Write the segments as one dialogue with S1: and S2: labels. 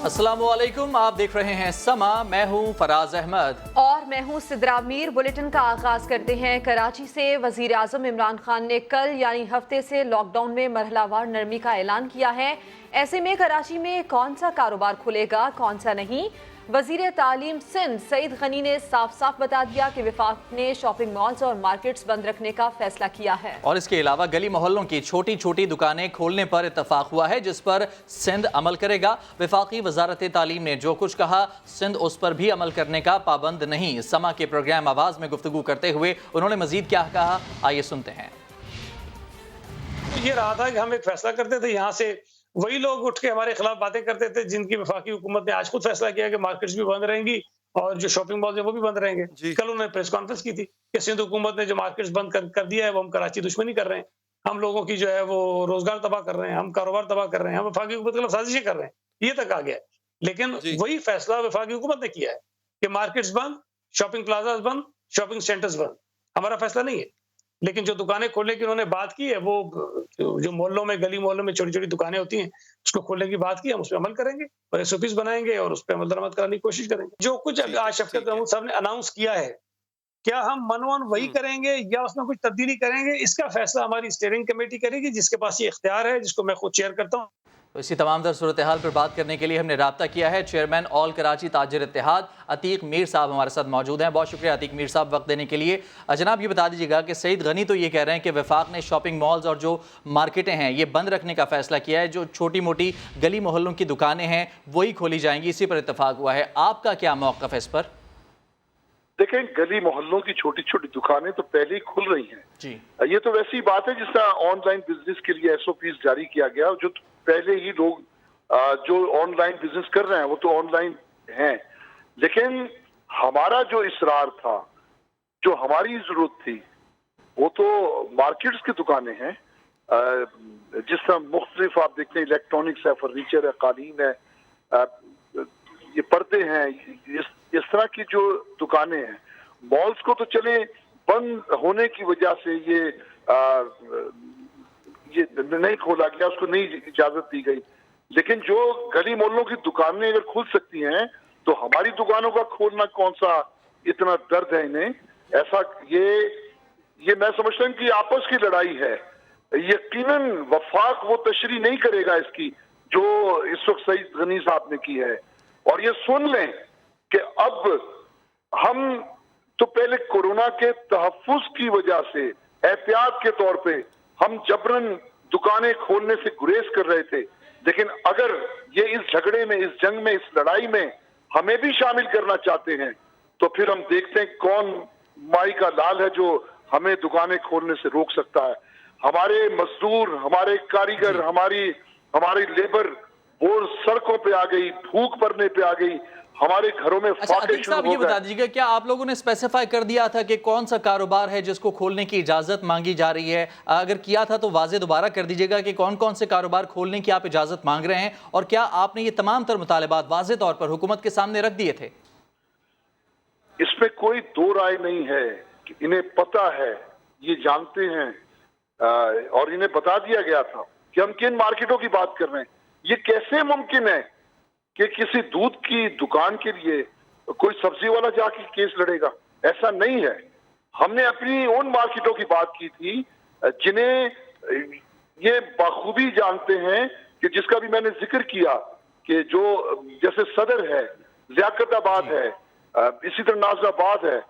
S1: अस्सलामुअलैकुम, आप देख रहे हैं समा। मैं हूं फराज अहमद
S2: और मैं हूं सिद्रा मीर। बुलेटिन का आगाज करते हैं कराची से। वजीर आजम इमरान खान ने कल यानी हफ्ते से लॉकडाउन में मरहलावार नरमी का ऐलान किया है। ऐसे में कराची में कौन सा कारोबार खुलेगा, कौन सा नहीं। वजीर तालीम सिंध सईद गनी ने साफ साफ बता दिया कि वफाक ने शॉपिंग मॉल्स और मार्केट्स बंद रखने का फैसला किया है।
S1: और इसके अलावा गली मोहल्लों की छोटी छोटी दुकानें खोलने पर इत्तफाक हुआ है, जिस पर सिंध अमल करेगा। वफाकी वजारत तालीम ने जो कुछ कहा, सिंध उस पर भी अमल करने का पाबंद नहीं। समा के प्रोग्राम आवाज में गुफ्तगू करते हुए उन्होंने मजीद क्या कहा, आइए सुनते हैं।
S3: ये रहा था कि हम एक फैसला करते थे, यहाँ से वही लोग उठ के हमारे खिलाफ बातें करते थे जिनकी वफाकी हुकूमत ने आज खुद फैसला किया कि मार्केट्स भी बंद रहेंगी और जो शॉपिंग मॉल है वो भी बंद रहेंगे। कल उन्होंने प्रेस कॉन्फ्रेंस की थी कि सिंध हुकूमत ने जो मार्केट्स बंद कर दिया है वो हम कराची दुश्मनी कर रहे हैं, हम लोगों की जो है वो रोजगार तबाह कर रहे हैं, हम कारोबार तबाह कर रहे हैं, हम वफाकी हुकूमत के खिलाफ साजिशें कर रहे हैं, ये तक आ गया है। लेकिन वही फैसला वफाकी हुकूमत ने किया है कि मार्केट्स बंद, शॉपिंग प्लाजा बंद, शॉपिंग सेंटर्स बंद। हमारा फैसला नहीं है। लेकिन जो दुकानें खोलने की उन्होंने बात की है, वो जो मोहल्लों में, गली मोहल्लों में छोटी छोटी दुकानें होती हैं, उसको खोलने की बात की, हम उस पर अमल करेंगे और एसओपीज बनाएंगे और उस पर अमल दरामद कराने की कोशिश करेंगे। जो कुछ आज शफकत महमूद साहब ने अनाउंस किया है, क्या हम मनवन वही करेंगे या उसमें कुछ तब्दीली करेंगे, इसका फैसला हमारी स्टीयरिंग कमेटी करेगी, जिसके पास ये इख्तियार है, जिसको मैं खुद चेयर करता हूँ।
S1: तो इसी तमाम तर सूरत हाल पर बात करने के लिए हमने राब्ता किया है। चेयरमैन ऑल कराची ताजिर इत्तेहाद अतीक मीर साहब हमारे साथ मौजूद हैं। बहुत शुक्रिया अतीक मीर साहब वक्त देने के लिए। जनाब, ये बता दीजिएगा कि सईद गनी तो ये कह रहे हैं कि वफाक ने शॉपिंग मॉल्स और जो मार्केटें हैं ये बंद रखने का फैसला किया है, जो छोटी मोटी गली मोहल्लों की दुकानें हैं वही खोली जाएंगी, इसी पर इत्तफाक हुआ है। आपका क्या मौक़िफ़ है इस पर?
S4: देखें, गली मोहल्लों की छोटी छोटी दुकानें तो पहले ही खुल रही हैं
S1: जी।
S4: ये तो वैसी बात है जिस तरह ऑनलाइन बिजनेस के लिए एसओपीज जारी किया गया, जो पहले ही लोग जो ऑनलाइन बिजनेस कर रहे हैं वो तो ऑनलाइन हैं। लेकिन हमारा जो इसरार था, जो हमारी जरूरत थी, वो तो मार्केट्स की दुकानें हैं। जिस तरह मुख्तलिफ आप देखते हैं, इलेक्ट्रॉनिक्स है, फर्नीचर है, कालीन है, ये पर्दे हैं, इस तरह की जो दुकानें हैं। मॉल्स को तो चले बंद होने की वजह से ये नहीं खोला गया, उसको नहीं इजाजत दी गई। लेकिन जो गली मोहल्लों की दुकानें अगर खुल सकती हैं तो हमारी दुकानों का खोलना कौन सा इतना दर्द है इन्हें? ऐसा ये मैं समझता हूँ कि आपस की लड़ाई है। यकीनन वफाक वो तशरीह नहीं करेगा इसकी जो इस वक्त सईद गनी साहब ने की है। और ये सुन लें कि अब हम तो पहले कोरोना के तहफ्फुज की वजह से एहतियात के तौर पे हम जबरन दुकानें खोलने से गुरेज कर रहे थे, लेकिन अगर ये इस झगड़े में, इस जंग में, इस लड़ाई में हमें भी शामिल करना चाहते हैं तो फिर हम देखते हैं कौन माई का लाल है जो हमें दुकानें खोलने से रोक सकता है। हमारे मजदूर, हमारे कारीगर, हमारी लेबर वो सड़कों पे आ गई, भूख मरने पे आ गई, हमारे घरों में फाके शुरू हो गए।
S1: ये बता दीजिएगा, क्या आप लोगों ने स्पेसिफाई कर दिया था कि कौन सा कारोबार है जिसको खोलने की इजाजत मांगी जा रही है? अगर किया था तो वाजे दोबारा कर दीजिएगा कि कौन कौन से कारोबार खोलने की आप इजाजत मांग रहे हैं, और क्या आपने ये तमाम तर मुतालबात वाजे तौर पर हुकूमत के सामने रख दिए थे?
S4: इसमें कोई दो राय नहीं है कि इन्हें पता है, ये जानते हैं, और इन्हें बता दिया गया था कि हम किन मार्केटों की बात कर रहे हैं। ये कैसे मुमकिन है कि किसी दूध की दुकान के लिए कोई सब्जी वाला जाके केस लड़ेगा? ऐसा नहीं है। हमने अपनी उन मार्केटों की बात की थी जिन्हें ये बखूबी जानते हैं कि जिसका भी मैंने जिक्र किया कि जो जैसे सदर है, लियाकताबाद है, इसी तरह नाजराबाद है,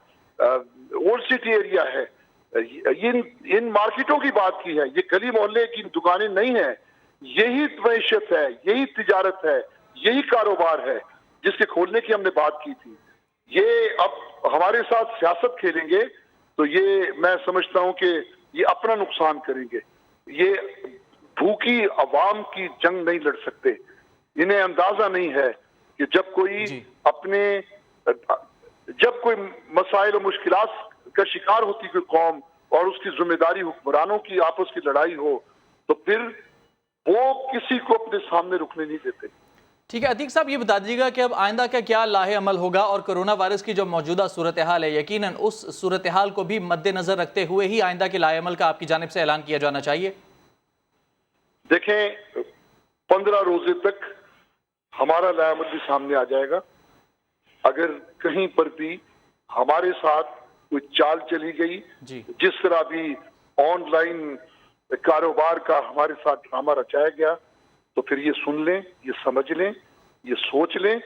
S4: ओल्ड सिटी एरिया है, इन मार्केटों की बात की है। ये गली मोहल्ले की दुकानें नहीं है। यही मैशत है, यही तिजारत है, यही कारोबार है जिसके खोलने की हमने बात की थी। ये अब हमारे साथ सियासत खेलेंगे तो ये मैं समझता हूं कि ये अपना नुकसान करेंगे। ये भूखी अवाम की जंग नहीं लड़ सकते। इन्हें अंदाजा नहीं है कि जब कोई मसाइल और मुश्किलात का शिकार होती कोई कौम और उसकी जिम्मेदारी हुक्मरानों की आपस की लड़ाई हो तो फिर वो किसी को अपने सामने रुकने नहीं देते।
S1: ठीक है अतीक साहब, ये बता दीजिएगा कि अब आइंदा का क्या लाहे अमल होगा, और कोरोना वायरस की जो मौजूदा सूरत हाल है, यकीनन उस सूरत हाल को भी मद्देनजर रखते हुए ही आइंदा के लाहे अमल का आपकी जानिब से ऐलान किया जाना चाहिए।
S4: देखें, 15 रोजे तक हमारा लायामत भी सामने आ जाएगा। अगर कहीं पर भी हमारे साथ कोई चाल चली गई,
S1: जी
S4: जिस तरह भी ऑनलाइन कारोबार का हमारे साथ ड्रामा रचाया गया, तो फिर ये सुन लें, ये समझ लें, ये सोच लें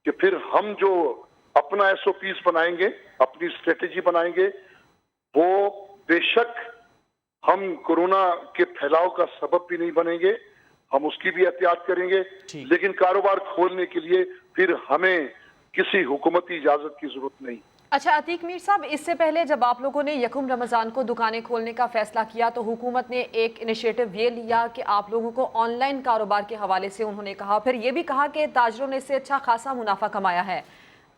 S4: कि फिर हम जो अपना एसओपीस बनाएंगे, अपनी स्ट्रेटेजी बनाएंगे, वो बेशक हम कोरोना के फैलाव का सबब भी नहीं बनेंगे, हम उसकी भी एहतियात करेंगे,
S1: ठीक।
S4: लेकिन कारोबार खोलने के लिए फिर हमें किसी हुकूमती इजाजत की जरूरत नहीं।
S2: अच्छा अतीक मीर साहब, इससे पहले जब आप लोगों ने यकम रमज़ान को दुकानें खोलने का फैसला किया तो हुकूमत ने एक इनिशिएटिव ये लिया कि आप लोगों को ऑनलाइन कारोबार के हवाले से उन्होंने कहा, फिर ये भी कहा कि ताजरों ने इससे अच्छा खासा मुनाफा कमाया है।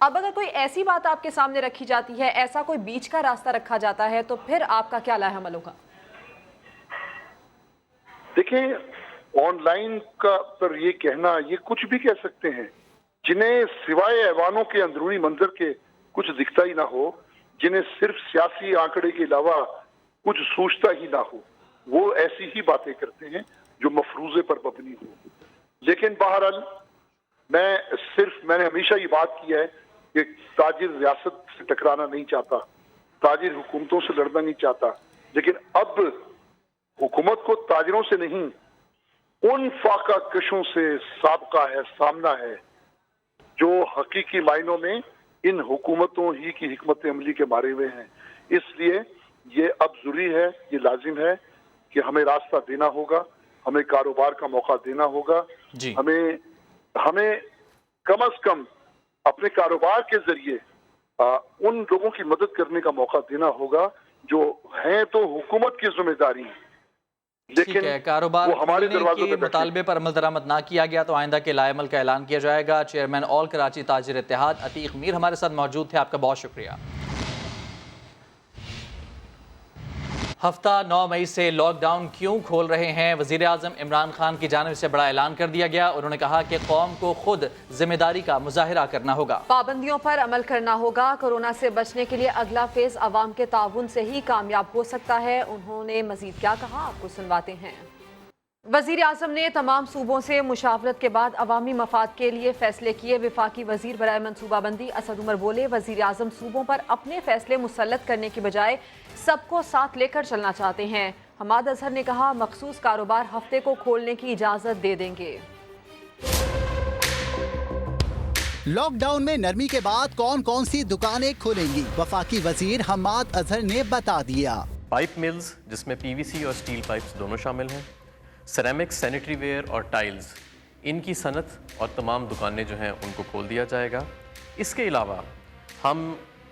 S2: अब अगर कोई ऐसी बात आपके सामने रखी जाती है, ऐसा कोई बीच का रास्ता रखा जाता है, तो फिर आपका क्या लाए अमल होगा?
S4: देखिए, ऑनलाइन का पर ये कहना, ये कुछ भी कह सकते हैं जिन्हें सिवाय ऐवानों के अंदरूनी मंजर के कुछ दिखता ही ना हो, जिन्हें सिर्फ सियासी आंकड़े के अलावा कुछ सूझता ही ना हो, वो ऐसी ही बातें करते हैं जो मफरूजे पर मबनी हो। लेकिन बहरहाल मैंने हमेशा ये बात की है कि ताजिर रियासत से टकराना नहीं चाहता, ताजिर हुकूमतों से लड़ना नहीं चाहता, लेकिन अब हुकूमत को ताजिरों से नहीं, उन फाका कशों से साबका है, सामना है, जो हकीकी मायनों में इन हुकूमतों ही की हिकमत अमली के मारे हुए हैं। इसलिए ये अब जरूरी है, ये लाजिम है कि हमें रास्ता देना होगा, हमें कारोबार का मौका देना होगा,
S1: जी
S4: हमें कम अज कम अपने कारोबार के जरिए उन लोगों की मदद करने का मौका देना होगा जो हैं तो हुकूमत की जिम्मेदारी,
S1: ठीक है। कारोबार
S4: वो हमारे
S1: खोलने
S4: दरवाजों
S1: के
S4: पे बैठे।
S1: मुतालबे पर अमल दरामद ना किया गया तो आइंदा के लाएमल का ऐलान किया जाएगा। चेयरमैन ऑल कराची ताजिर इत्तेहाद अतीक मीर हमारे साथ मौजूद थे, आपका बहुत शुक्रिया। हफ्ता 9 मई से लॉकडाउन क्यों खोल रहे हैं? वज़ीर आज़म इमरान खान की जानिब से बड़ा ऐलान कर दिया गया। उन्होंने कहा कि कौम को खुद जिम्मेदारी का मुजाहिरा करना होगा,
S2: पाबंदियों पर अमल करना होगा। कोरोना से बचने के लिए अगला फेज अवाम के ताउन से ही कामयाब हो सकता है। उन्होंने मजीद क्या कहा, आपको सुनवाते हैं। वज़ीर आज़म ने तमाम सूबों से मुशावरत के बाद अवामी मफाद के लिए फैसले किए। वफाकी वज़ीर बराए मनसूबाबंदी असद उमर बोले, वज़ीर आज़म सूबों पर अपने फैसले मुसल्लत करने के बजाय सबको साथ लेकर चलना चाहते हैं। हमाद अजहर ने कहा, मखसूस कारोबार हफ्ते को खोलने की इजाज़त दे देंगे।
S5: लॉकडाउन में नरमी के बाद कौन कौन सी दुकानें खुलेंगी, वफाकी वज़ीर हमाद अजहर ने बता दिया।
S6: पाइप मिल्स जिसमें पीवीसी और स्टील पाइप्स दोनों शामिल हैं, सेरेमिक्स, सैनिटरी वेयर और टाइल्स, इनकी सनत और तमाम दुकानें जो हैं उनको खोल दिया जाएगा। इसके अलावा हम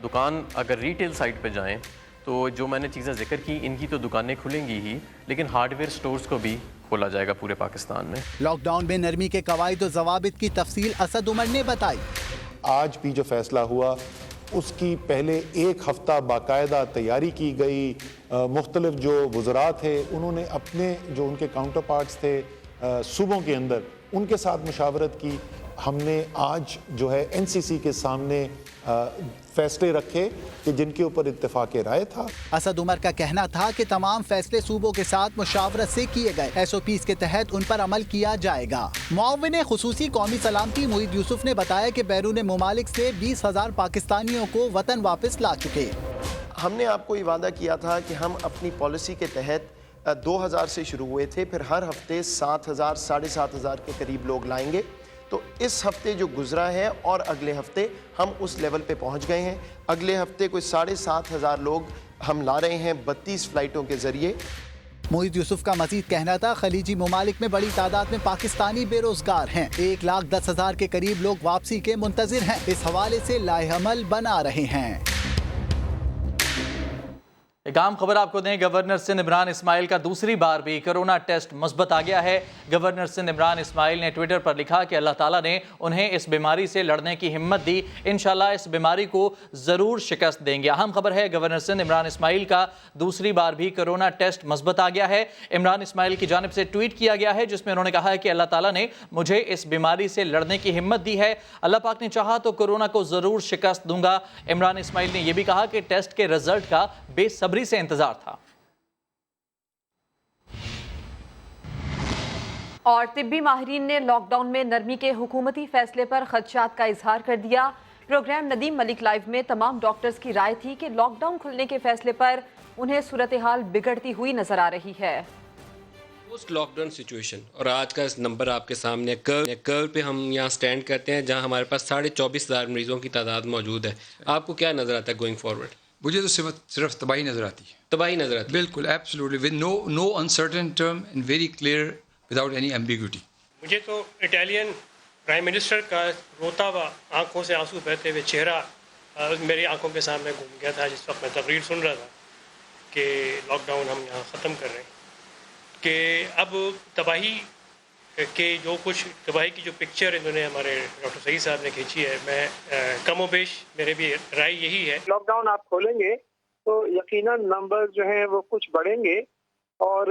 S6: दुकान अगर रिटेल साइट पे जाएं तो जो मैंने चीज़ें जिक्र की, इनकी तो दुकानें खुलेंगी ही, लेकिन हार्डवेयर स्टोर्स को भी खोला जाएगा पूरे पाकिस्तान में।
S5: लॉकडाउन में नरमी के कवायद और ज़वाबित की तफसील असद उमर ने बताई।
S7: आज भी जो फैसला हुआ उसकी पहले एक हफ़्ता बाकायदा तैयारी की गई। मुख्तलिफ जो वज़रा थे उन्होंने अपने जो उनके काउंटर पार्ट्स थे सूबों के अंदर, उनके साथ मुशावरत की। हमने आज जो है एनसीसी के सामने फैसले रखे कि जिनके ऊपर इत्तेफाक राय था।
S5: असद उमर का कहना था कि तमाम फैसले सूबों के साथ मुशावरत से किए गए, एसओपीज़ के तहत उन पर अमल किया जाएगा। मुआविन खुसूसी कौमी सलामती मुईद यूसुफ ने बताया कि बैरून मुमालिक से 20,000 पाकिस्तानियों को वतन वापस ला चुके।
S8: हमने आपको ये वादा किया था कि हम अपनी पॉलिसी के तहत 2000 से शुरू हुए थे, फिर हर हफ्ते 7,000 साढ़े 7,000 के करीब लोग लाएंगे। तो इस हफ्ते जो गुजरा है और अगले हफ्ते हम उस लेवल पे पहुंच गए हैं। अगले हफ्ते कोई 7,500 लोग हम ला रहे हैं 32 फ्लाइटों के जरिए।
S5: मुईद यूसुफ का मजीद कहना था, खलीजी मुमालिक में बड़ी तादाद में पाकिस्तानी बेरोजगार हैं। 1,10,000 के करीब लोग वापसी के मुंतजिर हैं। इस हवाले से लाएअमल बना रहे हैं।
S1: एक आम खबर आपको दें, गवर्नर सिंध इमरान इस्माइल का दूसरी बार भी कोरोना टेस्ट मुस्बत आ गया है। गवर्नर सिंध इमरान इस्माइल ने ट्विटर पर लिखा कि अल्लाह ताला ने उन्हें इस बीमारी से लड़ने की हिम्मत दी, इंशाल्लाह इस बीमारी को ज़रूर शिकस्त देंगे। अहम खबर है, गवर्नर सिंध इमरान इस्माइल का दूसरी बार भी कोरोना टेस्ट मुस्बत आ गया है। इमरान इस्माइल की जानिब से ट्वीट किया गया है जिसमें उन्होंने कहा है कि अल्लाह ताला ने मुझे इस बीमारी से लड़ने की हिम्मत दी है, अल्लाह पाक ने चाहा तो कोरोना को ज़रूर शिकस्त दूंगा। इमरान इस्माइल ने यह भी कहा कि टेस्ट के रिजल्ट का बेसब्री से इंतजार था।
S2: और तिब्बी माहिरीन ने लॉकडाउन में नरमी के हुकूमती फैसले पर खदशात का इजहार कर दिया। प्रोग्राम नदीम मलिक लाइव में तमाम डॉक्टर्स की राय थी कि लॉकडाउन खुलने के फैसले पर उन्हें सूरत हाल बिगड़ती हुई नजर आ रही है।
S9: पोस्ट लॉकडाउन सिचुएशन और आज का नंबर आपके सामने कर्व पे हम यहाँ स्टैंड करते हैं जहाँ हमारे पास 24,500 मरीजों की तादाद मौजूद है। आपको क्या नज़र आता है गोइंग फॉरवर्ड?
S10: मुझे तो सिर्फ तबाही नज़र आती है।
S9: तबाही नज़र आती है
S10: बिल्कुल, absolutely, with no uncertain term and very clear without any ambiguity.
S11: मुझे तो इटालियन प्राइम मिनिस्टर का रोता हुआ आंखों से आंसू बहते हुए चेहरा मेरी आंखों के सामने घूम गया था जिस वक्त मैं तकरीर सुन रहा था कि लॉकडाउन हम यहाँ ख़त्म कर रहे हैं, कि अब तबाही के जो कुछ तबाही की जो पिक्चर इन्होंने हमारे डॉक्टर सईद साहब ने खींची है, मैं कमो बेश मेरे भी राय यही है।
S12: लॉकडाउन आप खोलेंगे तो यकीनन नंबर जो हैं वो कुछ बढ़ेंगे और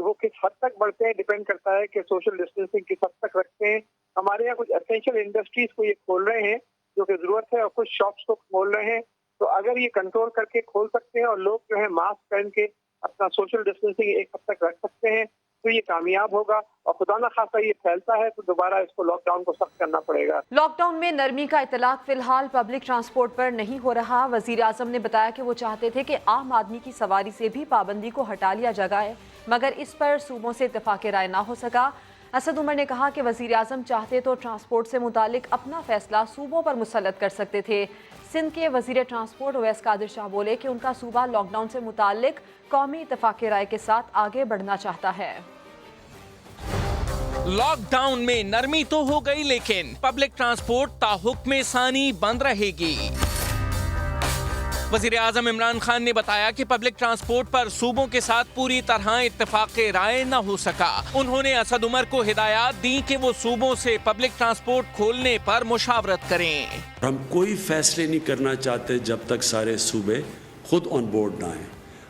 S12: वो किस हद तक बढ़ते हैं डिपेंड करता है कि सोशल डिस्टेंसिंग किस हद तक रखते हैं। हमारे यहाँ कुछ एसेंशियल इंडस्ट्रीज को ये खोल रहे हैं जो कि ज़रूरत है और कुछ शॉप्स को खोल रहे हैं, तो अगर ये कंट्रोल करके खोल सकते हैं और लोग जो है मास्क पहन के अपना सोशल डिस्टेंसिंग एक हद तक रख सकते हैं तो ये कामयाब होगा, और खुदा न खासा ये फैलता है तो दोबारा इसको लॉकडाउन को सख्त करना पड़ेगा।
S2: लॉकडाउन में नरमी का इतलाक फिलहाल पब्लिक ट्रांसपोर्ट पर नहीं हो रहा। वजीर आजम ने बताया कि वो चाहते थे कि आम आदमी की सवारी से भी पाबंदी को हटा लिया जाए, मगर इस पर सूबों से इत्तेफाक राय ना हो सका। असद उमर ने कहा कि वजीर आजम चाहते तो ट्रांसपोर्ट से मुतालिक अपना फैसला सूबों पर मुसल्लत कर सकते थे। सिंध के वजीर ट्रांसपोर्ट उवैस कादिर शाह बोले कि उनका सूबा लॉकडाउन से मुतालिक कौमी इत्तेफाक राय के साथ आगे बढ़ना चाहता है।
S13: लॉकडाउन में नरमी तो हो गई, लेकिन पब्लिक ट्रांसपोर्ट ताहुक्म सानी बंद रहेगी। वजीर आजम इमरान खान ने बताया कि पब्लिक ट्रांसपोर्ट पर सूबों के साथ पूरी तरह इत्तेफाक राय न हो सका। उन्होंने असद उमर को हिदायत दी कि वो सूबों से पब्लिक ट्रांसपोर्ट खोलने पर मुशावरत करें।
S14: हम कोई फैसले नहीं करना चाहते जब तक सारे सूबे खुद ऑन बोर्ड ना आए।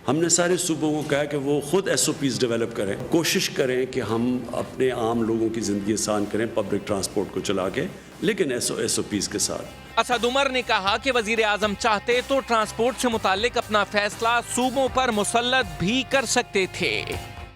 S14: हमने सारे सूबों को कहा कि वो खुद SOPs डेवलप करें, कोशिश करें कि हम अपने आम लोगों की ज़िंदगी आसान करें पब्लिक ट्रांसपोर्ट को चला के, लेकिन SOPs के साथ।
S13: असद उमर ने कहा कि वजीर आजम चाहते तो ट्रांसपोर्ट से मुतालिक अपना फैसला सूबों पर मुसल्लत भी कर सकते थे।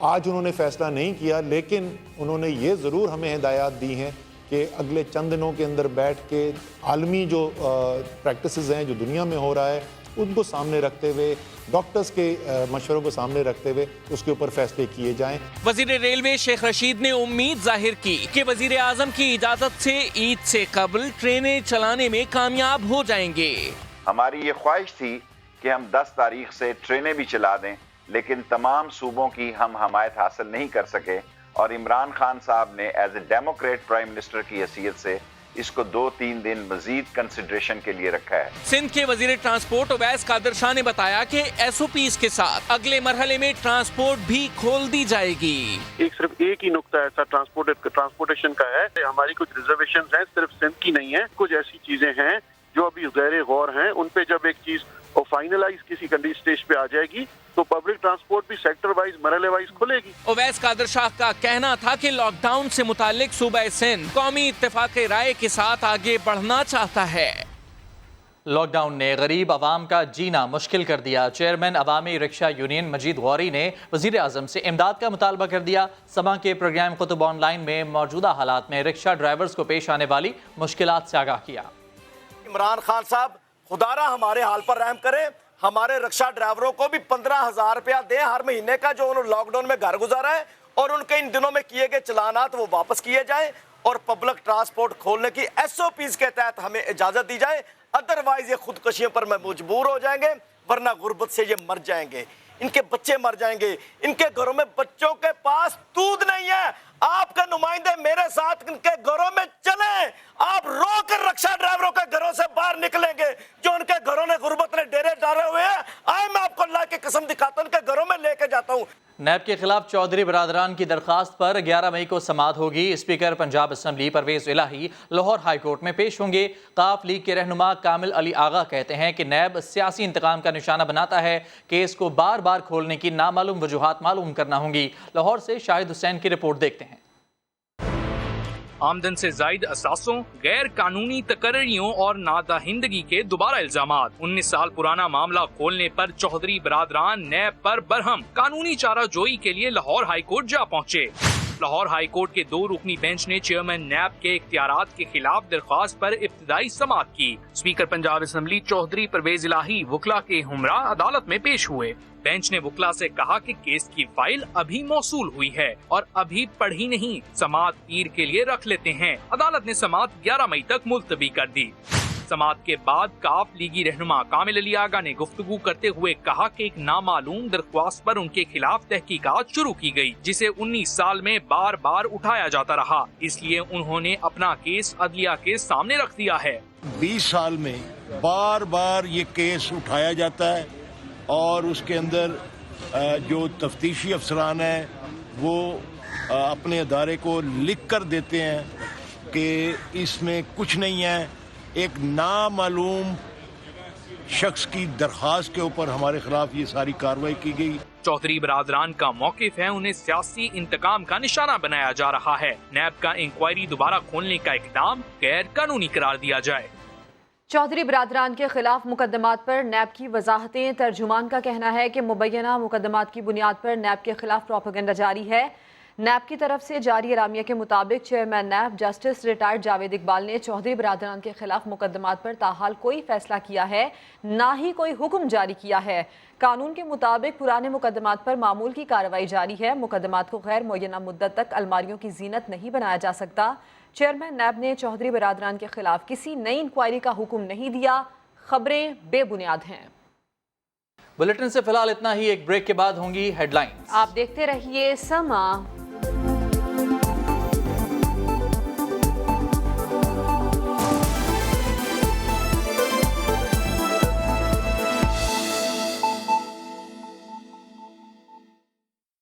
S7: आज उन्होंने फैसला नहीं किया, लेकिन उन्होंने ये ज़रूर हमें हिदायत दी हैं कि अगले चंद दिनों के अंदर बैठ के आलमी जो प्रैक्टिसेस हैं जो दुनिया में हो रहा है उनको सामने रखते हुए, डॉक्टर्स के मशवरों को सामने रखते हुए उसके ऊपर फैसले किए जाएं।
S13: वजीर रेलवे शेख रशीद ने उम्मीद जाहिर की कि वजीर आजम की इजाजत से ईद से कबल ट्रेनें चलाने में कामयाब हो जाएंगे।
S15: हमारी ये ख्वाहिश थी कि हम 10 तारीख से ट्रेनें भी चला दें, लेकिन तमाम सूबों की हम हमायत हासिल नहीं कर सके और इमरान खान साहब ने as a democrat prime minister की हैसियत से इसको 2-3 दिन मजीद कंसिडरेशन के लिए रखा है।
S13: सिंध के वजीर ट्रांसपोर्ट उवैस कादिर शाह ने बताया कि SOPs के साथ अगले मरहले में ट्रांसपोर्ट भी खोल दी जाएगी।
S12: सिर्फ एक ही नुक्ता ऐसा ट्रांसपोर्टेशन का है, हमारी कुछ रिजर्वेशंस हैं, सिर्फ सिंध की नहीं है, कुछ ऐसी चीजें हैं जो अभी गैर गौर हैं, उन पे जब एक चीज और फाइनलाइज किसी कंडीशन स्टेज पे आ जाएगी तो पब्लिक ट्रांसपोर्ट भी सेक्टर वाइज मरहले वाइज खुलेगी।
S13: उवैस कादिर शाह का कहना था कि लॉकडाउन से मुतालिक सूबा सिंध कौमी इत्तेफाक राय के साथ आगे बढ़ना चाहता है।
S1: लॉकडाउन ने गरीब आवाम का जीना मुश्किल कर दिया। चेयरमैन अवामी रिक्शा यूनियन मजीद गौरी ने वजीर आजम से इमदाद का मुतालबा कर दिया। समा के प्रोग्राम कुतुब ऑनलाइन में मौजूदा हालात में रिक्शा ड्राइवर्स को पेश आने वाली मुश्किलात से आगाह किया।
S16: इमरान खान साहब खुदारा हमारे हाल पर रहम करें, हमारे रिक्शा ड्राइवरों को भी 15,000 रुपया दें हर महीने का जो उन्होंने लॉकडाउन में घर गुजारा है, और उनके इन दिनों में किए गए चलानात वो वापस किए जाएं और पब्लिक ट्रांसपोर्ट खोलने की SOPs के तहत हमें इजाज़त दी जाए। अदरवाइज ये खुदकशियों पर मजबूर हो जाएंगे, वरना गुर्बत से ये मर जाएंगे, इनके बच्चे मर जाएंगे, इनके घरों में बच्चों के पास दूध नहीं है। आपके नुमाइंदे मेरे साथ इनके घरों में चलें, आप रोकर रिक्शा ड्राइवरों के घरों से बाहर निकलेंगे जो उनके घरों ने गुर्बत ने डेरे डाले हुए हैं। आए मैं आपको अल्लाह की कसम दिखाता हूं, उनके घरों में लेके जाता हूं।
S1: नैब के खिलाफ चौधरी बरादरान की दरखास्त पर 11 मई को समाअत होगी। स्पीकर पंजाब असम्बली परवेज इलाही लाहौर हाई कोर्ट में पेश होंगे। काफ लीग के रहनुमा कामिल अली आगा कहते हैं कि नैब सियासी इंतकाम का निशाना बनाता है। केस को बार बार खोलने की नामालूम वजूहात मालूम करना होंगी। लाहौर से शाहिद हुसैन की रिपोर्ट देखते हैं।
S17: आमदन से जायद असासों, गैर कानूनी तकर्रियों और नादाहिंदगी के दोबारा इल्जामात। 19 साल पुराना मामला खोलने पर चौधरी बरादरान नैब पर बरहम। कानूनी चाराजोई के लिए लाहौर हाई कोर्ट जा पहुंचे। लाहौर हाई कोर्ट के 2 रुकनी बेंच ने चेयरमैन नैब के इख्तियारात के खिलाफ दरख्वास्त पर इब्तिदाई समाअत की। स्पीकर पंजाब असम्बली चौधरी परवेज इलाही वकला के हमरा अदालत में पेश हुए। बेंच ने वकला से कहा कि केस की फाइल अभी मौसूल हुई है और अभी पढ़ी नहीं, समाअत पीर के लिए रख लेते हैं। अदालत ने समाअत 11 मई तक मुलतवी कर दी। समाअत के बाद काफ लीगी रहनुमा कामिल अली आगा ने गुफ्तगू करते हुए कहा कि एक नामालूम दरख्वास्त पर उनके खिलाफ तहकीकात शुरू की गई, जिसे 19 साल में बार बार उठाया जाता रहा, इसलिए उन्होंने अपना केस अदलिया के सामने रख दिया है।
S18: 20 साल में बार बार ये केस उठाया जाता है और उसके अंदर जो तफ्तीशी अफसरान हैं वो अपने अदारे को लिख कर देते हैं कि इसमें कुछ नहीं है। एक नामालूम शख्स की दरखास्त के ऊपर हमारे खिलाफ ये सारी कार्रवाई की गई।
S17: चौधरी बरादरान का मौकिफ है उन्हें सियासी इंतकाम का निशाना बनाया जा रहा है। नैब का इंक्वायरी दोबारा खोलने का इक़दाम गैर कानूनी करार दिया जाए।
S2: चौधरी बरादरान के खिलाफ मुकदमात पर नैब की वजाहतें। तर्जुमान का कहना है कि मुबैना मुकदमात की बुनियाद पर नैब के खिलाफ प्रोपेगेंडा जारी है। नैब की तरफ से जारी एलामिया के मुताबिक chairman NAB justice retired Javed Iqbal ने चौधरी बरादरान के खिलाफ मुकदमात पर ताहाल कोई फैसला किया है, ना ही कोई हुक्म जारी किया है। कानून के मुताबिक पुराने मुकदमात पर मामूल की कार्रवाई जारी है। मुकदमात को गैर मुय्यना मुद्दत तक अलमारियों की जीनत नहीं बनाया जा सकता। चेयरमैन नैब ने चौधरी बरादरान के खिलाफ किसी नई इंक्वायरी का हुक्म नहीं दिया। खबरें बेबुनियाद हैं।
S1: बुलेटिन से फिलहाल इतना ही। एक ब्रेक के बाद होंगी हेडलाइंस।
S2: आप देखते रहिए समा।